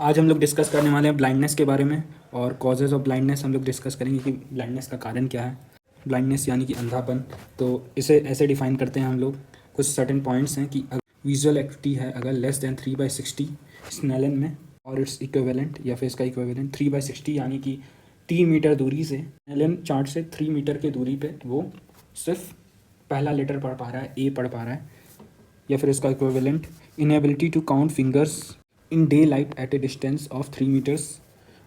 आज हम लोग डिस्कस करने वाले हैं ब्लाइंडनेस के बारे में और कॉजेज़ ऑफ ब्लाइंडनेस हम लोग डिस्कस करेंगे कि ब्लाइंडनेस का कारण क्या है। ब्लाइंडनेस यानी कि अंधापन, तो इसे ऐसे डिफाइन करते हैं हम लोग। कुछ सर्टेन पॉइंट्स हैं कि विजुअल एक्टिविटी है अगर लेस दैन 3/60 स्नेलन में और इट्स इक्विवेलेंट या फिर इसका इक्विवेलेंट 3/60 यानी कि 3 मीटर दूरी से स्नेलन चार्ट से 3 मीटर की दूरी पे वो सिर्फ पहला लेटर पढ़ पा रहा है, ए पढ़ पा रहा है। या फिर इसका equivalent inability to count fingers in day light at a distance of 3 metres,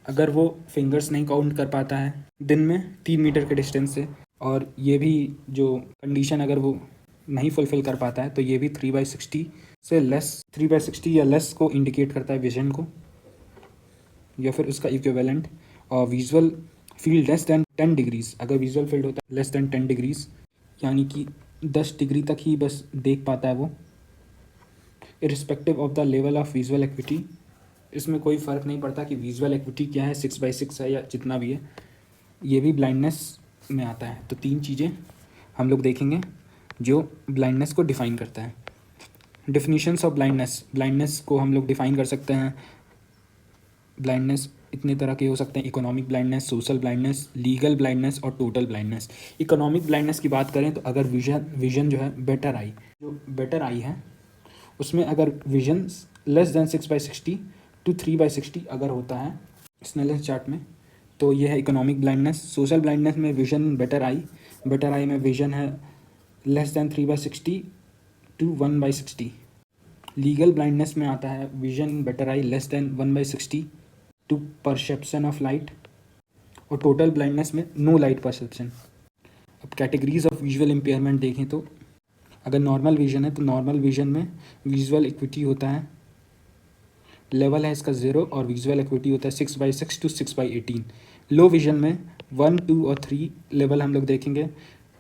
अगर वो फिंगर्स नहीं काउंट कर पाता है दिन में 3 मीटर के डिस्टेंस से, और ये भी जो कंडीशन अगर वो नहीं फुलफ़िल कर पाता है तो ये भी 3/60 से लेस, 3/60 या लेस को इंडिकेट करता है विजन को। या फिर उसका इक्विवेलेंट और visual field less than 10 degrees, अगर विजुअल फील्ड होता है लेस दैन 10 डिग्रीज यानी कि 10 डिग्री तक ही बस देख पाता है वो, irrespective of the level of visual equity. इसमें कोई फ़र्क नहीं पड़ता कि विजुअल एक्विटी क्या है, 6/6 है या जितना भी है, ये भी ब्लाइंडनेस में आता है। तो 3 चीज़ें हम लोग देखेंगे जो ब्लाइंडनेस को डिफ़ाइन करता है। डिफिनीशंस ऑफ ब्लाइंडनेस, ब्लाइंडनेस को हम लोग डिफ़ाइन कर सकते हैं। ब्लाइंडनेस इतने तरह के हो सकते हैं: economic blindness, social blindness, legal blindness और टोटल ब्लाइंडनेस। इकोनॉमिक ब्लाइंडनेस की बात करें तो अगर विजन जो है बेटर आई, जो बेटर आई है उसमें अगर विजन लेस दैन 6/60 टू 3/60 अगर होता है स्नेलन चार्ट में, तो यह है इकोनॉमिक ब्लाइंडनेस। सोशल ब्लाइंडनेस में विजन बेटर आई में विजन है less than 3/60 to 1/60। Legal blindness में आता है vision better eye less than 1/60 to perception of light. और टोटल ब्लाइंडनेस में नो लाइट परसेप्शन। अब कैटेगरीज ऑफ विजुअल इम्पेयरमेंट देखें तो अगर नॉर्मल विजन है तो नॉर्मल विजन में विजुअल इक्विटी होता है, लेवल है इसका 0 और विजुअल एक्विटी होता है 6/6 टू 6/18। लो विजन में 1, 2 और 3 लेवल हम लोग देखेंगे।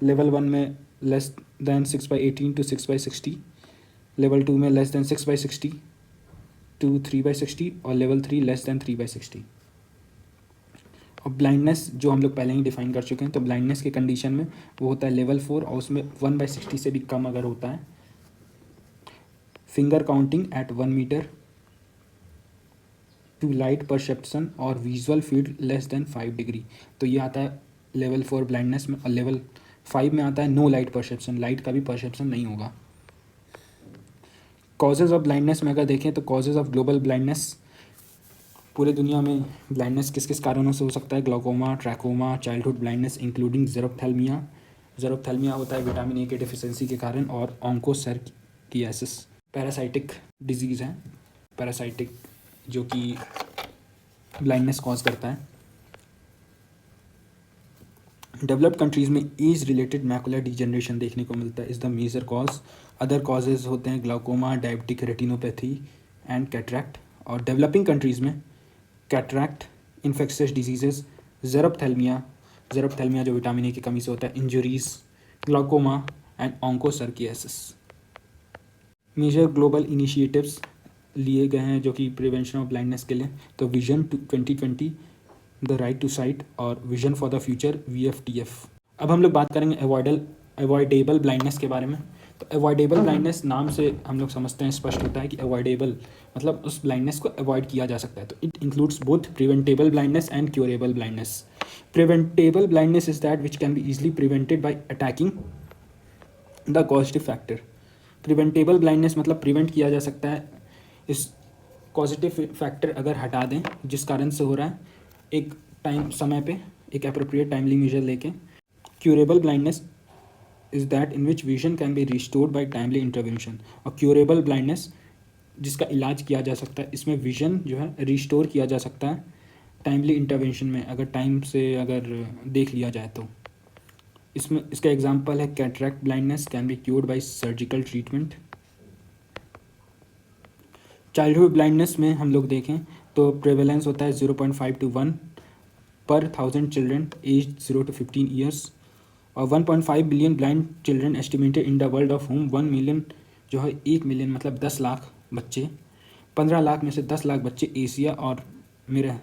लेवल 1 में लेस दैन 6/18 टू 6/60, लेवल 2 में लेस दैन 6/60 टू 3/60 और लेवल 3 लेस दैन 3/60। और ब्लाइंडनेस जो हम लोग पहले ही डिफाइन कर चुके हैं, तो ब्लाइंडनेस के कंडीशन में वो होता है लेवल 4 और उसमें 1/60 से भी कम अगर होता है। Finger counting at 1 metre to light perception और visual field less than 5 degree, तो ये आता है लेवल 4 ब्लाइंडनेस में। और लेवल 5 में आता है नो लाइट परसेप्शन, लाइट का भी परसेप्शन नहीं होगा। कॉजेज़ ऑफ ब्लाइंडनेस में अगर देखें तो कॉजेज़ ऑफ ग्लोबल ब्लाइंडनेस, पूरे दुनिया में ब्लाइंडनेस किस किस कारणों से हो सकता है: glaucoma, trachoma, childhood blindness including xerophthalmia. Xerophthalmia होता है विटामिन ए के डिफिशियंसी के कारण, और ऑन्कोसर्कियासिस पैरासाइटिक डिजीज़ है, पैरासाइटिक जो कि ब्लाइंडनेस कॉज करता है। डेवलप्ड कंट्रीज़ में एज रिलेटेड मैकुलर डिजेनरेशन देखने को मिलता है, is the major cause. Other causes होते हैं glaucoma, diabetic retinopathy and cataract. और डेवलपिंग कंट्रीज़ में कैटरैक्ट, इन्फेक्शियस डिजीजेस, ज़ेरोप्थेल्मिया जो विटामिन ए की कमी से होता है, injuries, glaucoma and onchocerciasis. Major global initiatives लिए गए हैं जो कि प्रिवेंशन ऑफ ब्लाइंडनेस के लिए, तो vision 2020, the right to sight और vision for the future VFTF। अब हम लोग बात करेंगे अवॉइडेबल ब्लाइंडनेस के बारे में। तो अवॉइडेबल ब्लाइंडनेस नाम से हम लोग समझते हैं, स्पष्ट होता है कि अवॉइडेबल मतलब उस ब्लाइंडनेस को अवॉइड किया जा सकता है। तो it includes both preventable blindness and curable blindness. Preventable blindness is that which can be easily prevented by attacking the causative factor. Preventable blindness मतलब प्रिवेंट किया जा सकता है इस पॉजिटिव फैक्टर अगर हटा दें जिस कारण से हो रहा है, एक टाइम समय पे एक अप्रोप्रिएट टाइमली मेजर लेके। Curable blindness is that in which vision can be restored bye timely intervention. और क्यूरेबल ब्लाइंडनेस जिसका इलाज किया जा सकता है, इसमें विजन जो है रिस्टोर किया जा सकता है टाइमली इंटरवेंशन में, अगर टाइम से अगर देख लिया जाए तो। इसमें इसका एग्जांपल है cataract blindness can be cured bye surgical treatment. Childhood blindness में हम लोग देखें तो प्रेवलेंस होता है 0.5 to 1 पर 1000 चिल्ड्रन एज 0 to 15 ईयर्स। और 1.5 billion blind children estimated in the world of home 1 million जो है 1 मिलियन मतलब 10 लाख बच्चे। 15 लाख में से 10 लाख बच्चे एशिया और में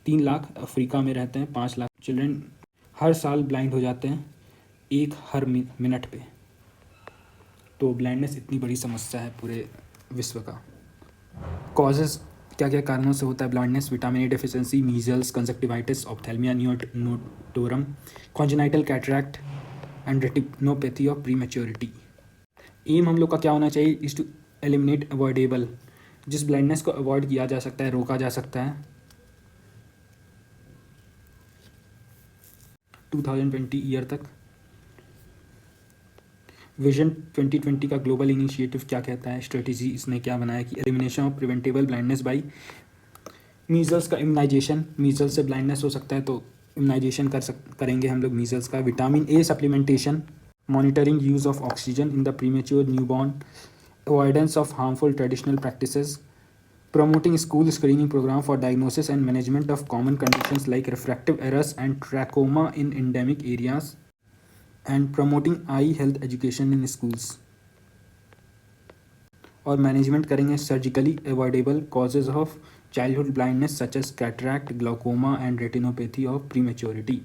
3 लाख अफ्रीका में रहते हैं। 5 लाख चिल्ड्रन हर साल ब्लाइंड हो जाते हैं, एक हर मिनट पे। तो ब्लाइंडनेस इतनी बड़ी समस्या है पूरे विश्व का। कॉजेज़ क्या क्या कारणों से होता है blindness? Vitamin A deficiency, measles, conjunctivitis, ophthalmia neonatorum, congenital cataract and retinopathy of prematurity. Aim हम लोग का क्या होना चाहिए? इज टू एलिमिनेट अवॉइडेबल, जिस ब्लाइंडनेस को अवॉइड किया जा सकता है, रोका जा सकता है 2020 ईयर तक। विजन 2020 का ग्लोबल इनिशिएटिव क्या कहता है? स्ट्रेटेजी इसने क्या बनाया कि elimination of preventable blindness by measles का इम्यूनाइजेशन, मीजल्स से ब्लाइंडनेस हो सकता है तो इम्यूनाइजेशन करेंगे हम लोग मीजल्स का। Vitamin A supplementation, monitoring use of oxygen in the premature newborn, avoidance of harmful traditional practices, promoting school screening program for diagnosis and management of common conditions like refractive errors and trachoma in endemic areas, and promoting eye health education in schools। और management करेंगे surgically avoidable causes of childhood blindness such as cataract, glaucoma and retinopathy of prematurity.